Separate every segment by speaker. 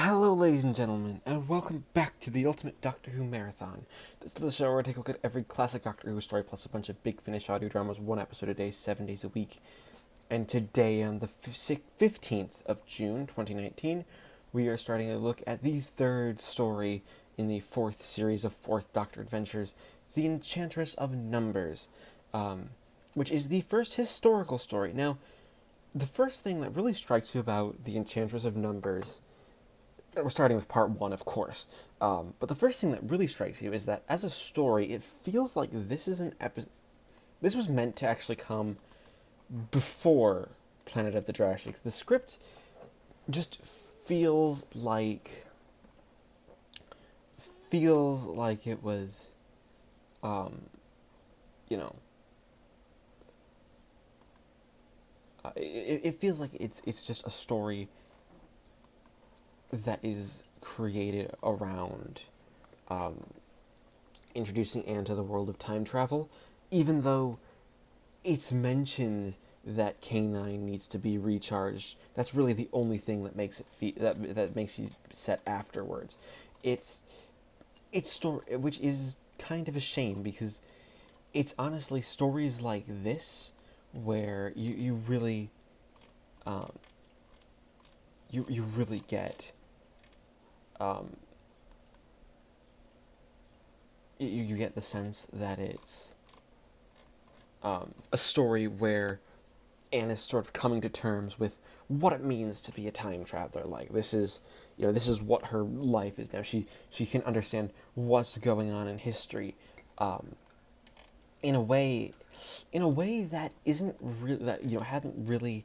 Speaker 1: Hello, ladies and gentlemen, and welcome back to the Ultimate Doctor Who Marathon. This is the show where I take a look at every classic Doctor Who story plus a bunch of big Finish audio dramas, one episode a day, 7 days a week. And today, on the 15th of June, 2019, we are starting to look at the third story in the fourth series of Fourth Doctor Adventures, The Enchantress of Numbers, which is the first historical story. Now, the first thing that really strikes you about The Enchantress of Numbers, we're starting with part one, of course, but the first thing that really strikes you is that as a story, it feels like this is an episode. This was meant to actually come before Planet of the Drashigs. The script just feels like it was, you know, it feels like it's just a story that is created around introducing Anne to the world of time travel, even though it's mentioned that K9 needs to be recharged. That's really the only thing that makes it that makes you set afterwards. It's story, which is kind of a shame because it's honestly stories like this where you really you really get you get the sense that it's a story where Anne is sort of coming to terms with what it means to be a time traveler. Like, this is what her life is now. She can understand what's going on in history, in a way that isn't that hadn't really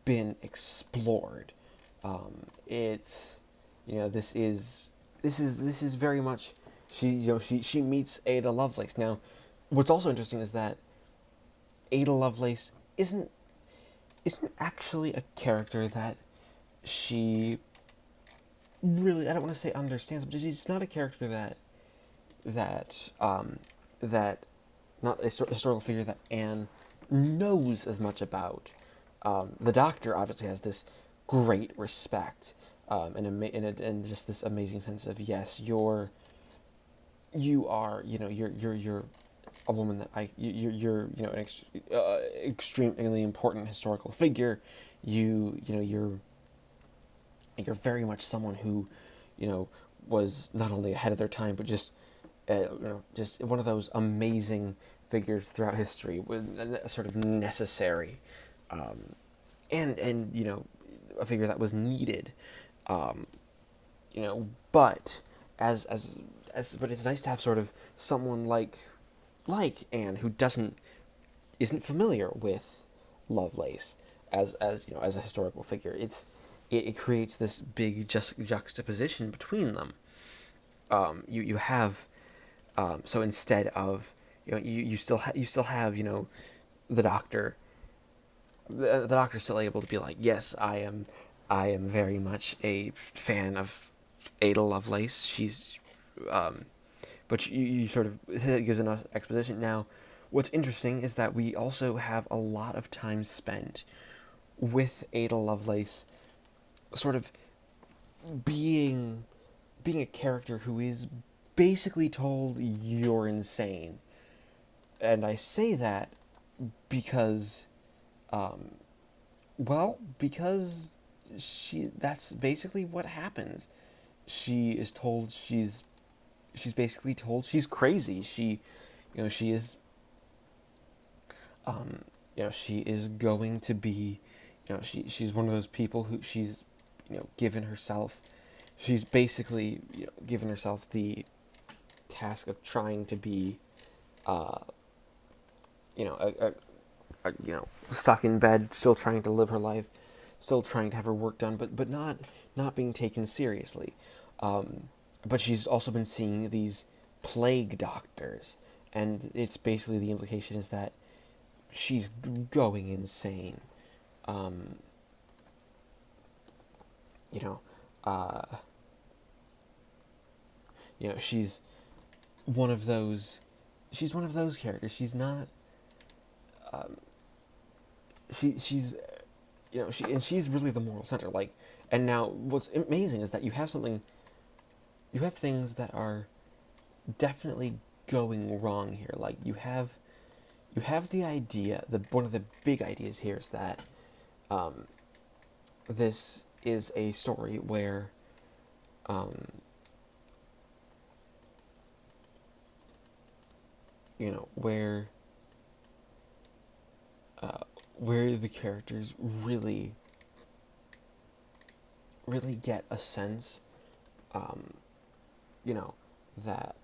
Speaker 1: been explored. It's this is very much she meets Ada Lovelace. Now, what's also interesting is that Ada Lovelace isn't actually a character that she really, I don't want to say understands, but she's not a character that not a historical figure that Anne knows as much about. The Doctor obviously has this great respect, and just this amazing sense of, yes, you're a woman that you're an extremely important historical figure. You're very much someone who was not only ahead of their time, but just just one of those amazing figures throughout history, was sort of necessary, and a figure that was needed, but but it's nice to have sort of someone like Anne who isn't familiar with Lovelace as a historical figure. It creates this big juxtaposition between them. You have so instead of you still have the Doctor. The Doctor's still able to be like, yes, I am very much a fan of Ada Lovelace. She's but you sort of, it gives enough exposition. Now, what's interesting is that we also have a lot of time spent with Ada Lovelace sort of being a character who is basically told, you're insane. And I say that because because that's basically what happens. She is told she's basically told she's crazy. She is she is going to be, she's one of those people who she's given herself. She's basically given herself the task of trying to be stuck in bed, still trying to live her life, still trying to have her work done, but not being taken seriously. But she's also been seeing these plague doctors, and it's basically, the implication is that she's going insane. She's one of those. She's one of those characters. She's not. She's she's really the moral center. Like, And now, what's amazing is that you have things that are definitely going wrong here. Like you have the idea. The one of the big ideas here is that um, this is a story um, where uh, where the characters really get a sense, um, you know, that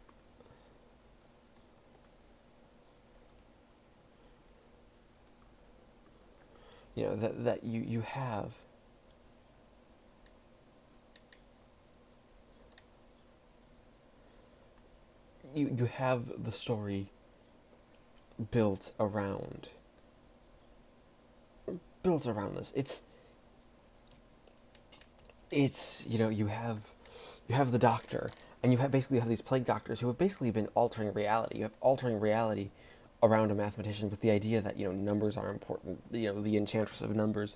Speaker 1: that you have you have the story built around this. It's you have the doctor, and you have these plague doctors who have basically been altering reality. You have altering reality around a mathematician with the idea that numbers are important. The Enchantress of Numbers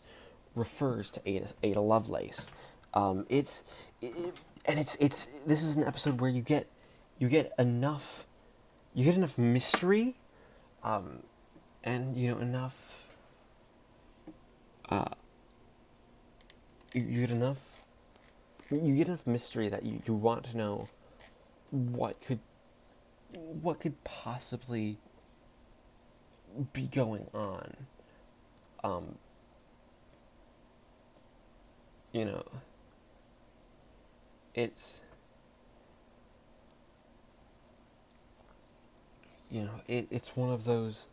Speaker 1: refers to Ada Lovelace. It's it, and it's this is an episode where you get enough mystery, and uh, you get enough mystery that you want to know what could possibly be going on. Um, you know, it's it's one of those.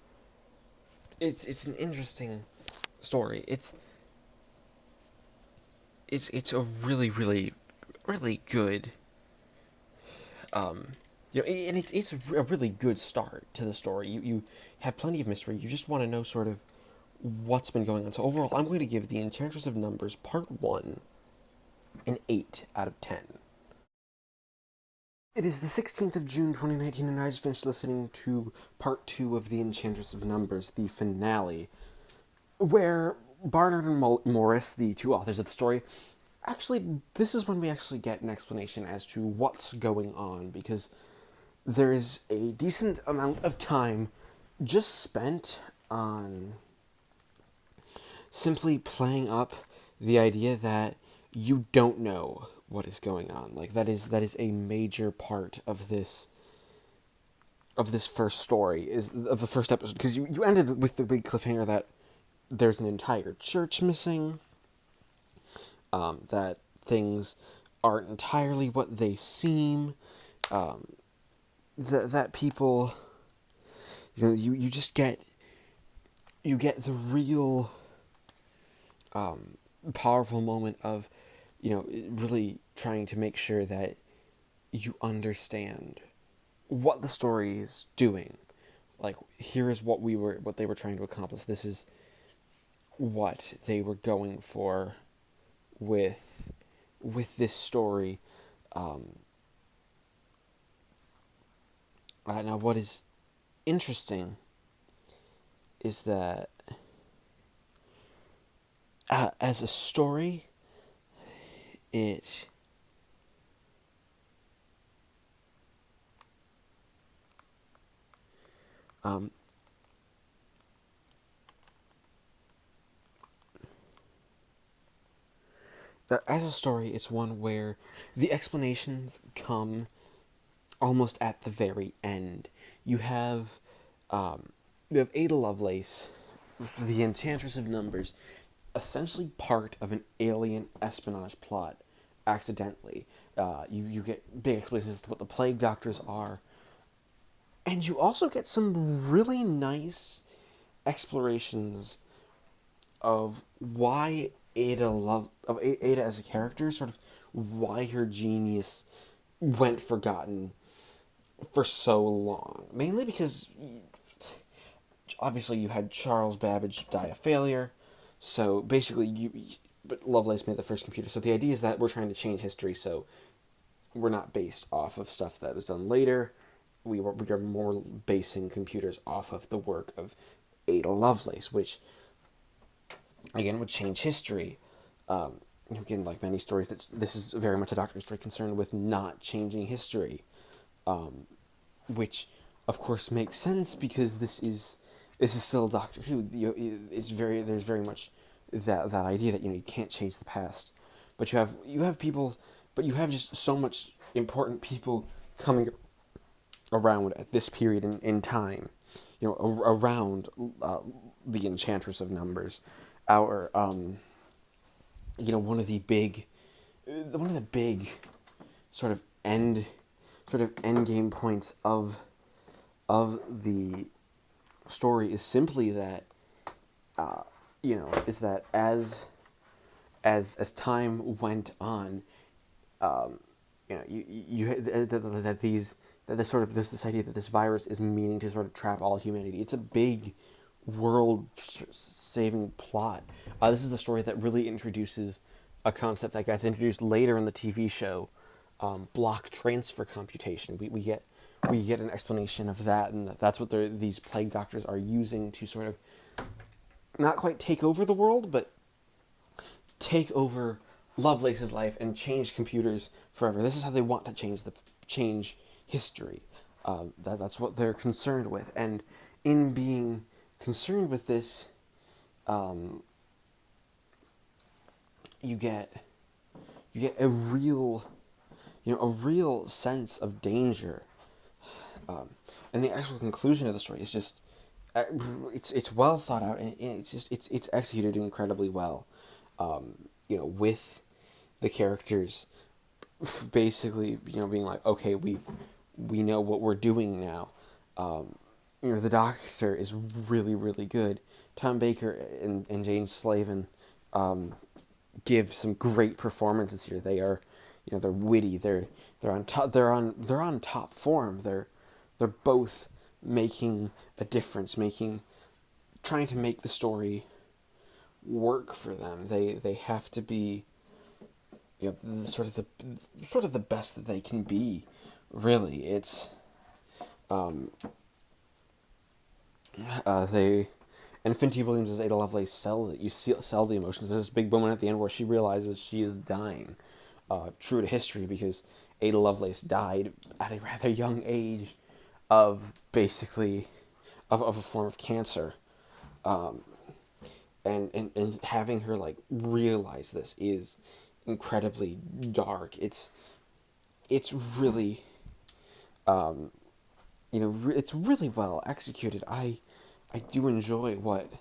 Speaker 1: It's an interesting story. It's a really good, um, and it's a really good start to the story. You have plenty of mystery. You just want to know sort of what's been going on. So overall, I'm going to give The Enchantress of Numbers Part 1 an 8 out of 10. It is the 16th of June 2019, and I just finished listening to Part 2 of The Enchantress of Numbers, the finale, where Barnard and Morris, the two authors of the story, actually, this is when we actually get an explanation as to what's going on, because there is a decent amount of time just spent on simply playing up the idea that you don't know what is going on. Like that is a major part of this first story, is of the first episode, because you ended with the big cliffhanger that there's an entire church missing, that things aren't entirely what they seem, that people, you just get the real powerful moment of really trying to make sure that you understand what the story is doing. Like, here is what they were trying to accomplish. This is what they were going for with this story. Now, what is interesting is that as a story, it um, as a story, it's one where the explanations come almost at the very end. You have Ada Lovelace, the Enchantress of Numbers, essentially part of an alien espionage plot, accidentally. You get big explanations as to what the plague doctors are, and you also get some really nice explorations of why Ada as a character, sort of why her genius went forgotten for so long. Mainly because obviously you had Charles Babbage die a failure, so basically but Lovelace made the first computer. So the idea is that we're trying to change history, so we're not based off of stuff that was done later. We are more basing computers off of the work of Ada Lovelace, which again would change history. again, like many stories, that this is very much a Doctor Who story concerned with not changing history, which, of course, makes sense because this is still Doctor Who. There's very much that idea that you can't change the past, but you have people, but you have just so much important people coming around at this period in time, around the Enchantress of Numbers, our one of the big sort of end game points of the story is simply that is that as time went on, there's this idea that this virus is meaning to sort of trap all humanity. It's a big world-saving plot. This is a story that really introduces a concept that gets introduced later in the TV show, block transfer computation. We get an explanation of that, and that's what these plague doctors are using to sort of not quite take over the world, but take over Lovelace's life and change computers forever. This is how they want to change history. That's what they're concerned with, and in being concerned with this, you get a real sense of danger, and the actual conclusion of the story is just it's well thought out, and it's executed incredibly well, with the characters basically being like, okay, we know what we're doing now. The Doctor is really, really good. Tom Baker and Jane Slavin give some great performances here. They are, they're witty. They're on top. They're on top form. They're both making a difference, trying to make the story work for them. They have to be, sort of the best that they can be. Really, it's and Finty Williams as Ada Lovelace sells it. You sell the emotions. There's this big moment at the end where she realizes she is dying, true to history, because Ada Lovelace died at a rather young age of basically of a form of cancer, and having her realize this is incredibly dark. It's really it's really well executed. I do enjoy what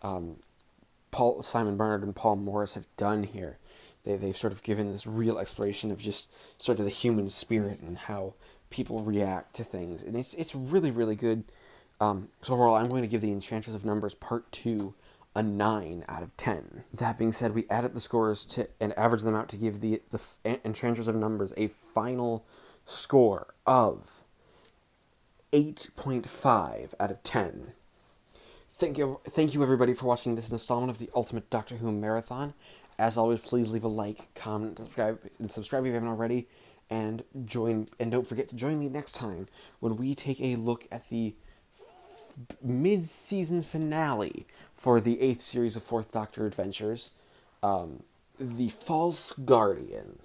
Speaker 1: Simon Bernard and Paul Morris have done here. They've sort of given this real exploration of just sort of the human spirit and how people react to things, and it's really, really good. So overall, I'm going to give the Enchantress of Numbers Part 2 a 9 out of 10. That being said, we added the scores and averaged them out to give the Enchantress of Numbers a final score of 8.5 out of 10. Thank you everybody for watching this installment of the Ultimate Doctor Who Marathon. As always, please leave a like, comment, subscribe if you haven't already, and don't forget to join me next time when we take a look at the mid-season finale for the 8th series of 4th Doctor Adventures, The False Guardian.